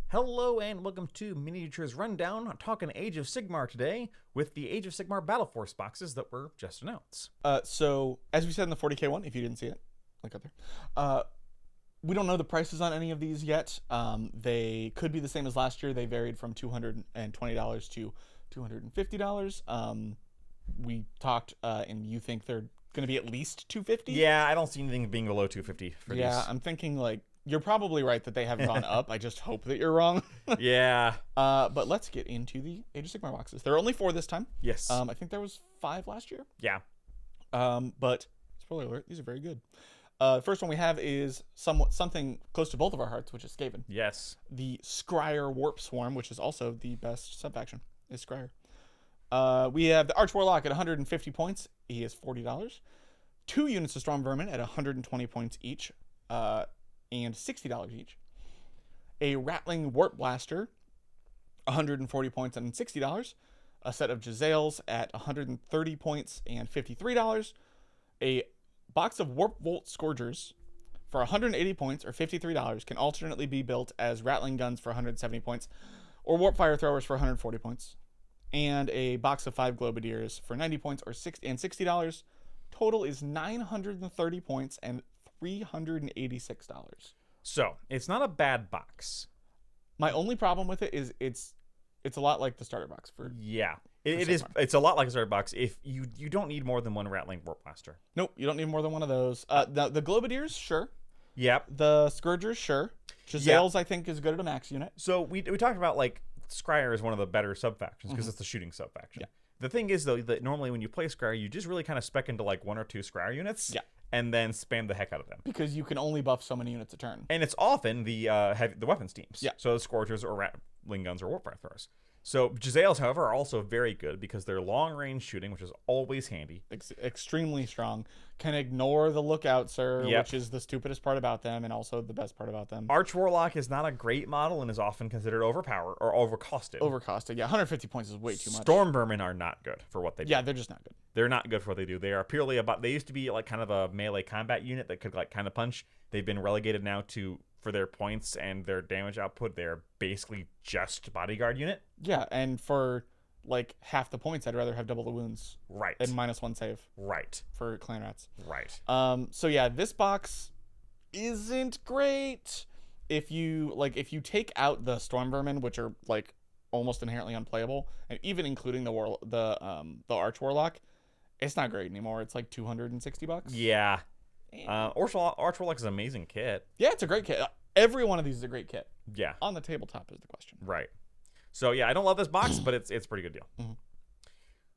Hello and welcome to Miniatures Rundown, talking Age of Sigmar today with the Age of Sigmar Battleforce boxes that were just announced. So, as we said in the 40K one, if you didn't see it, look up there. We don't know the prices on any of these yet. They could be the same as last year. They varied from $220 to $250. We talked, and you think they're going to be at least $250? Yeah, I don't see anything being below $250 for these. Yeah, I'm thinking like, you're probably right that they have gone up. I just hope that you're wrong. Yeah. But let's get into the Age of Sigmar boxes. There are only 4 this time. Yes. I think there was 5 last year. Yeah. But spoiler alert, these are very good. The first one we have is something close to both of our hearts, which is Skaven. Yes. The Scryer Warp Swarm, which is also the best sub-faction, is Scryer. We have the Arch Warlock at 150 points. He is $40. 2 units of Storm Vermin at 120 points each. And $60 each. A Rattling Warp Blaster, 140 points and $60. A set of Jezzails at 130 points and $53. A box of Warp Volt Scourgers for 180 points or $53 can alternately be built as Rattling Guns for 170 points or Warp Fire Throwers for 140 points. And a box of 5 Globadiers for 90 points or $60. Total is 930 points and $386. So, it's not a bad box. My only problem with it is it's a lot like the starter box for It is. It's a lot like a starter box. If you don't need more than one Rattling Warp Blaster. Nope, you don't need more than one of those. The Globadiers, sure. Yep. The Scourgers, sure. Jezzails, I think, is good at a max unit. So we talked about like Scryer is one of the better sub factions because it's the shooting sub faction. Yeah. The thing is though that normally when you play Scryer, you just really kind of spec into like 1 or 2 Scryer units. Yeah. And then spam the heck out of them. Because you can only buff so many units a turn. And it's often the weapons teams. Yeah. So the Scourgers or Rattling Guns or Warp Throwers. So Jezzails, however, are also very good because they're long-range shooting, which is always handy. Extremely strong. Can ignore the Lookout, sir, Yep. which is the stupidest part about them and also the best part about them. Arch Warlock is not a great model and is often considered overpowered or overcosted. Overcosted. Yeah, 150 points is way too much. Storm Vermin are not good for what they do. Yeah, they're just not good. They're not good for what they do. They are purely about. They used to be like kind of a melee combat unit that could like kind of punch. They've been relegated now to, for their points and their damage output, they're basically just bodyguard unit. Yeah, and for like half the points, I'd rather have double the wounds. Right. And -1 save. Right. For clan rats. Right. So yeah, this box isn't great. If you take out the Storm Vermin, which are like almost inherently unplayable, and even including the Arch Warlock, it's not great anymore. It's like $260. Yeah. Arch Warlock is an amazing kit. Yeah, it's a great kit. Every one of these is a great kit. Yeah. On the tabletop is the question. Right. So yeah, I don't love this box, but it's a pretty good deal. Mm-hmm.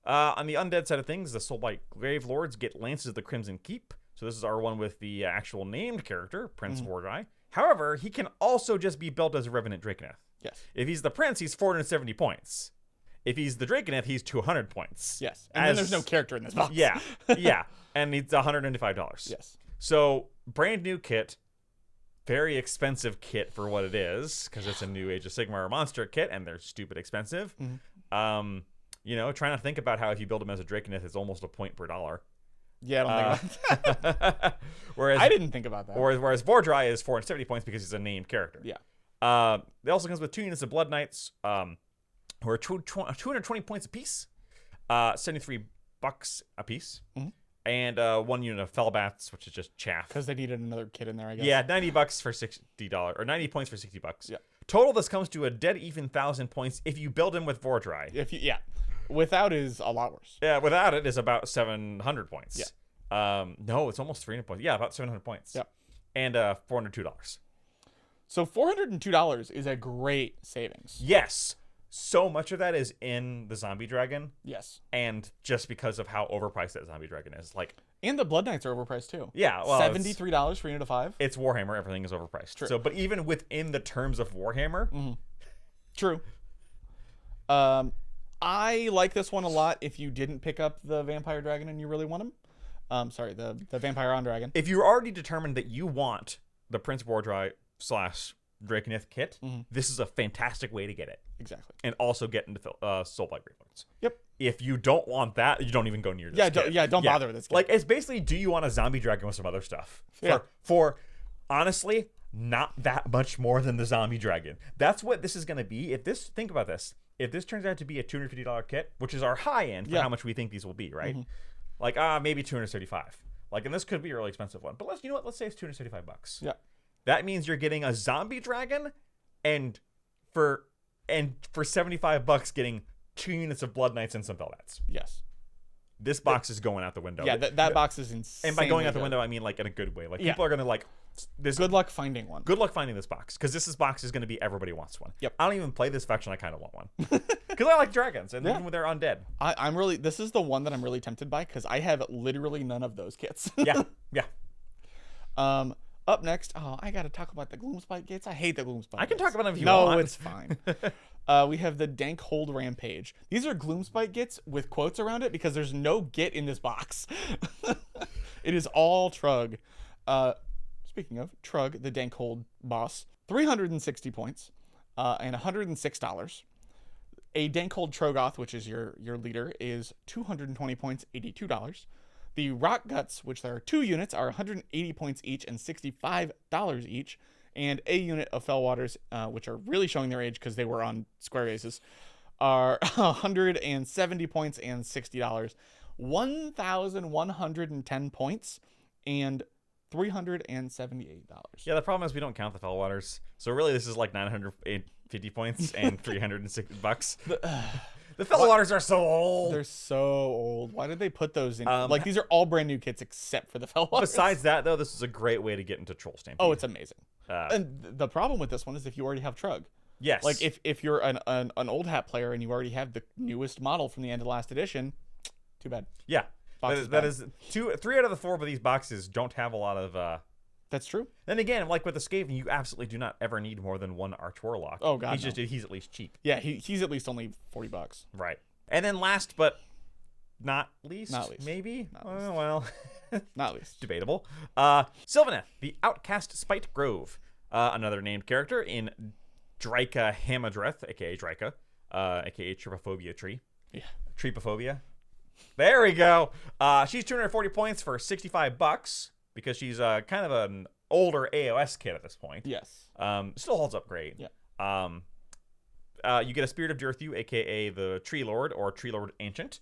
On the undead side of things, the Soulblight Gravelords get Lances of the Crimson Keep. So this is our one with the actual named character, Prince Vordrai. However, he can also just be built as a Revenant Drakeneth. Yes. If he's the Prince, he's 470 points. If he's the Drakeneth, he's 200 points. Yes. And then there's no character in this box. Yeah. Yeah. And it's $195. Yes. So brand new kit. Very expensive kit for what it is, because it's a new Age of Sigmar monster kit, and they're stupid expensive. Mm-hmm. Trying to think about how if you build them as a Drakeneth, it's almost a point per dollar. Yeah, I don't think about that. Whereas I didn't think about that. Whereas Vordrai is 470 points because he's a named character. Yeah. It also comes with 2 units of Blood Knights, who are 220 points apiece, $73 a piece. Mm-hmm. And 1 unit of Fellbats, which is just chaff. Because they needed another kit in there, I guess. Yeah, $90 for $60, or 90 points for $60. Yeah. Total, this comes to a dead even 1,000 points if you build him with Vordrai. Without is a lot worse. Yeah, without it is about 700 points. Yeah. No, it's almost 300 points. Yeah, about 700 points. Yep. And $402. So $402 is a great savings. Yes. So much of that is in the Zombie Dragon. Yes. And just because of how overpriced that Zombie Dragon is. And the Blood Knights are overpriced too. Yeah. Well, $73 for a unit of 5. It's Warhammer. Everything is overpriced. True. So, but even within the terms of Warhammer. Mm-hmm. True. I like this one a lot if you didn't pick up the Vampire Dragon and you really want him. The Vampire on Dragon. If you're already determined that you want the Prince Vordrai / Drakeneth kit, this is a fantastic way to get it. Exactly. And also get into Soulblight Gravelords. Yep. If you don't want that, you don't even go near this kit. Don't bother with this kit. Like, it's basically, do you want a Zombie Dragon with some other stuff? Yeah. For honestly, not that much more than the zombie dragon. That's what this is going to be. Think about this. If this turns out to be a $250 kit, which is our high end for how much we think these will be, right? Like maybe $235. Like, and this could be a really expensive one, but let's say it's $275. Yeah. That means you're getting a zombie dragon, and for $75 getting 2 units of Blood Knights and some Felvats. Yes. This box is going out the window. Yeah, that box is insane. And by going out the window, I mean like in a good way. Like people are gonna like this. Good luck finding one. Good luck finding this box, because this box is gonna be everybody wants one. Yep. I don't even play this faction. I kind of want one because I like dragons, and even when they're undead. I'm really. This is the one that I'm really tempted by because I have literally none of those kits. Yeah. Up next, I gotta talk about the Gloomspite Gitz. I hate the Gloomspite. I can Gitz. talk about them if you want. No, it's fine. We have the Dank Hold Rampage. These are Gloomspite Gitz with quotes around it because there's no Git in this box. It is all Trug. Speaking of Trug, the Dank Hold boss, 360 points and $106. A Dank Hold Trogoth, which is your leader, is 220 points, $82. The Rock Guts, which there are 2 units, are 180 points each and $65 each. And a unit of Fellwaters, which are really showing their age because they were on Square Aces, are 170 points and $60. 1,110 points and $378. Yeah, the problem is we don't count the Fellwaters. So really this is like 950 points and $360. The Fellwaters are so old. They're so old. Why did they put those in? Like, these are all brand new kits except for the Fellwaters. Besides that, though, this is a great way to get into Troll Stampede. Oh, it's amazing. And the problem with this one is if you already have Trug. Yes. Like, if you're an old hat player and you already have the newest model from the end of last edition, too bad. Yeah. That is 3 out of the 4 of these boxes don't have a lot of... That's true. Then again, like with the Skaven, you absolutely do not ever need more than 1 Arch Warlock. Oh, God, he's at least cheap. Yeah, he's at least only $40. Right. And then last but not least, maybe? Well, not least. Debatable. Sylvaneth, the Outcast Spite Grove. Another named character in Dryka Hamadreth, a.k.a. Dryka, a.k.a. Tripophobia Tree. Yeah. Tripophobia. There we go. She's 240 points for $65 because she's kind of an older AOS kid at this point. Yes. Still holds up great. Yeah. You get a Spirit of Dirthu, aka the Tree Lord or Tree Lord Ancient.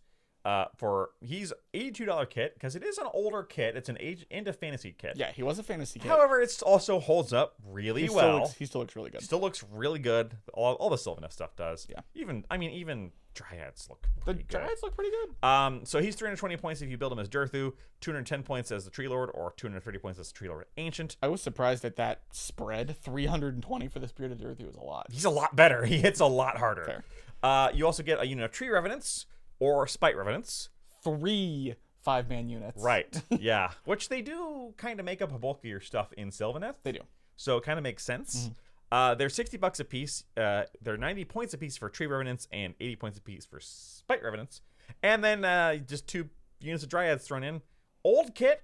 He's $82 kit because it is an older kit. It's an age into fantasy kit. Yeah, he was a fantasy kit. However, it also holds up really well. He still looks really good. Still looks really good. All the Sylvaneth stuff does. Yeah. Even Dryads look pretty good. Dryads look pretty good. So he's 320 points if you build him as Dirthu, 210 points as the Tree Lord, or 230 points as the Tree Lord Ancient. I was surprised at that spread. 320 for the Spirit of Dirthu is a lot. He's a lot better. He hits a lot harder. Fair. You also get a unit of Tree Revenants or Spite Revenants. 3 5-man units. Right. Yeah. Which they do kind of make up a bulk of your stuff in Sylvaneth. They do. So it kind of makes sense. They're $60 a piece. They're 90 points a piece for Tree Revenants and 80 points a piece for Spite Revenants. And then just 2 units of Dryads thrown in. Old kit.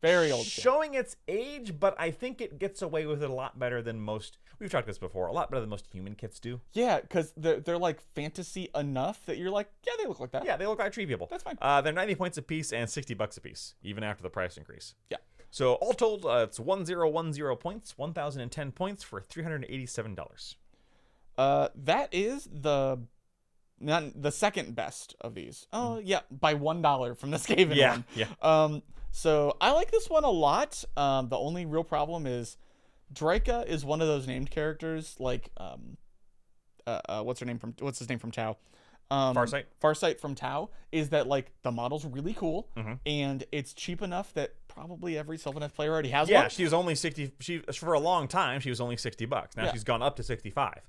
Very old kit. Showing its age, but I think it gets away with it a lot better than most. We've talked about this before. A lot better than most human kits do. Yeah, because they're like fantasy enough that you're like, yeah, they look like that. Yeah, they look like tree people. That's fine. They're 90 points a piece and $60 a piece, even after the price increase. Yeah. So all told, it's 1010 points, 1,010 points for $387. That is the second best of these. Oh yeah, by $1 from the Skaven one. Yeah. So I like this one a lot. The only real problem is Dryka is one of those named characters like what's his name from Tau? Farsight. Farsight from Tau is that like the model's really cool and it's cheap enough that probably every Sylvaneth player already has one. Yeah, she was only 60. For a long time she was only $60. Now she's gone up to 65.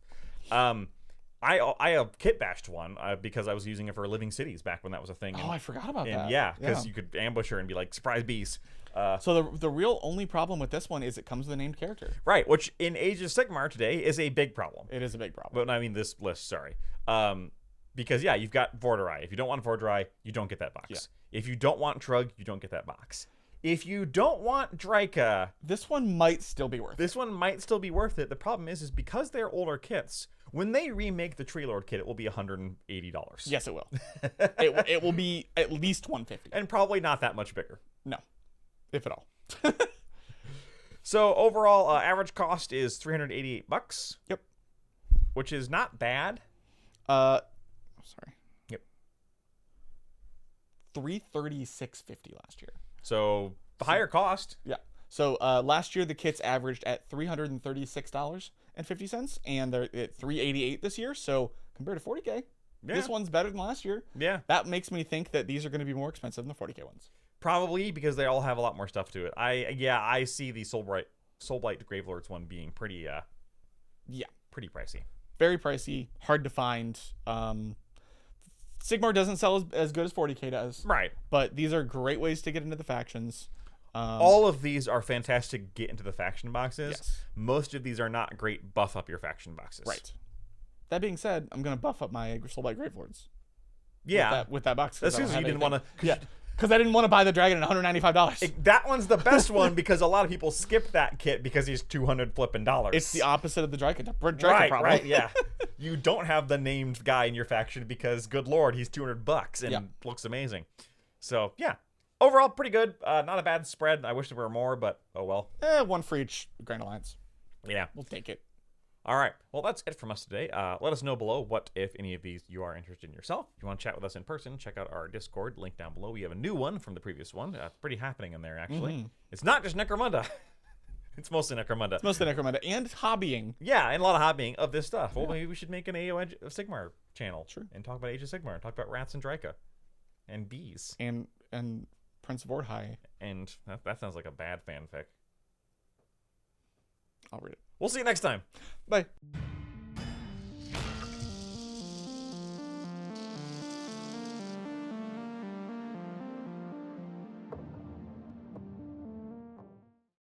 I kit bashed one because I was using it for Living Cities back when that was a thing. I forgot about that. Yeah, because you could ambush her and be like, surprise bees. So the real only problem with this one is it comes with a named character. Right, which in Age of Sigmar today is a big problem. It is a big problem. But I mean this list, sorry. Because yeah, you've got Vorderai. If you don't want Vorderai, you don't get that box. Yeah. If you don't want Trug, you don't get that box. If you don't want Dryka, this one might still be worth it. The problem is because they're older kits, when they remake the Tree Lord kit, it will be $180. Yes, it will. it will be at least $150. And probably not that much bigger. No. If at all. So overall, average cost is $388. Yep. Which is not bad. Sorry. Yep. $336.50 last year. So the higher cost. Yeah. So last year the kits averaged at $336.50, and they're at $388 this year. So compared to 40K, this one's better than last year. Yeah. That makes me think that these are going to be more expensive than the 40K ones. Probably because they all have a lot more stuff to it. I see the Soulblight Gravelords one being pretty pretty pricey. Very pricey, hard to find. Sigmar doesn't sell as good as 40K does. Right. But these are great ways to get into the factions. All of these are fantastic to get into the faction boxes. Yes. Most of these are not great buff up your faction boxes. Right. That being said, I'm going to buff up my Soulblight Gravelords. Yeah. With that box. That's because you didn't want to... Yeah. Because I didn't want to buy the dragon at $195. That one's the best one because a lot of people skip that kit because he's $200 flipping. It's the opposite of the dragon problem. Right, yeah. You don't have the named guy in your faction because, good lord, he's $200 and looks amazing. So, yeah. Overall, pretty good. Not a bad spread. I wish there were more, but oh well. One for each Grand Alliance. Yeah. We'll take it. All right. Well, that's it from us today. Let us know below what, if any of these, you are interested in yourself. If you want to chat with us in person, check out our Discord, link down below. We have a new one from the previous one. Pretty happening in there, actually. It's not just Necromunda. It's mostly Necromunda. It's mostly Necromunda and hobbying. Yeah, and a lot of hobbying of this stuff. Well, maybe we should make an AO Age of Sigmar channel. Sure. And talk about Age of Sigmar. And talk about rats and Dryka. And bees. And Prince of Ordhai. And that sounds like a bad fanfic. I'll read it. We'll see you next time. Bye.